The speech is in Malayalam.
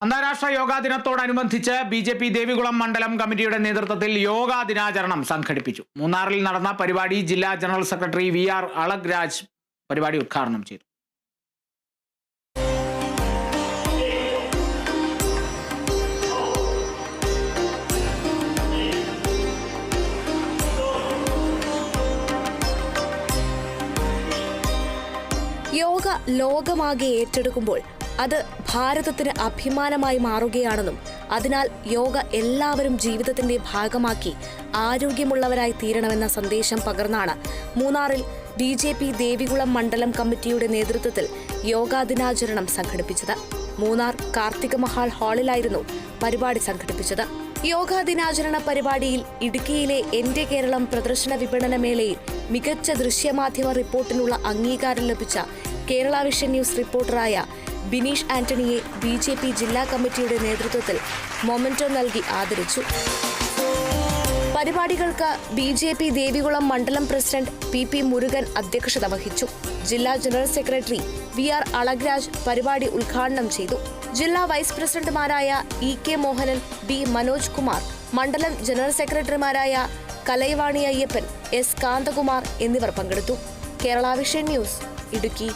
അന്താരാഷ്ട്ര യോഗാ ദിനത്തോടനുബന്ധിച്ച് ബി.ജെ.പി. ദേവികുളം മണ്ഡലം കമ്മിറ്റിയുടെ നേതൃത്വത്തിൽ യോഗാ ദിനാചരണം സംഘടിപ്പിച്ചു. മൂന്നാറിൽ നടന്ന പരിപാടി ജില്ലാ ജനറൽ സെക്രട്ടറി വി.ആർ. അളഗ്രാജ് പരിപാടി ഉദ്ഘാടനം ചെയ്തു. യോഗ ലോകമാകെ ഏറ്റെടുക്കുമ്പോൾ അത് ഭാരതത്തിന് അഭിമാനമായി മാറുകയാണെന്നും അതിനാൽ യോഗ എല്ലാവരും ജീവിതത്തിന്റെ ഭാഗമാക്കി ആരോഗ്യമുള്ളവരായി തീരണമെന്ന സന്ദേശം പകർന്നാണ് മൂന്നാറിൽ ബി.ജെ.പി. ദേവികുളം മണ്ഡലം കമ്മിറ്റിയുടെ നേതൃത്വത്തിൽ യോഗാ ദിനാചരണം സംഘടിപ്പിച്ചത്. മൂന്നാർ കാർത്തിക മഹാൾ ഹാളിലായിരുന്നു പരിപാടി സംഘടിപ്പിച്ചത്. യോഗാ ദിനാചരണ പരിപാടിയിൽ ഇടുക്കിയിലെ എന്റെ കേരളം പ്രദർശന വിപണന മേളയിൽ മികച്ച ദൃശ്യമാധ്യമ റിപ്പോർട്ടിനുള്ള അംഗീകാരം ലഭിച്ച കേരള വിഷൻ ന്യൂസ് റിപ്പോർട്ടറായ ബിനീഷ് ആന്റണിയെ ബി.ജെ.പി. ജില്ലാ കമ്മിറ്റിയുടെ നേതൃത്വത്തിൽ മൊമെന്റോ നൽകി ആദരിച്ചു. പരിപാടികൾക്ക് ബി.ജെ.പി. ദേവികുളം മണ്ഡലം പ്രസിഡന്റ് പി. മുരുകൻ അധ്യക്ഷത വഹിച്ചു. ജില്ലാ ജനറൽ സെക്രട്ടറി വി.ആർ. അളഗ്രാജ് പരിപാടി ഉദ്ഘാടനം ചെയ്തു. ജില്ലാ വൈസ് പ്രസിഡന്റുമാരായ ഇ.കെ. മോഹനൻ, ബി. മനോജ് കുമാർ, മണ്ഡലം ജനറൽ സെക്രട്ടറിമാരായ കലൈവാണി അയ്യപ്പൻ, എസ്. കാന്തകുമാർ എന്നിവർ പങ്കെടുത്തു. Kerala vision news, Idukki.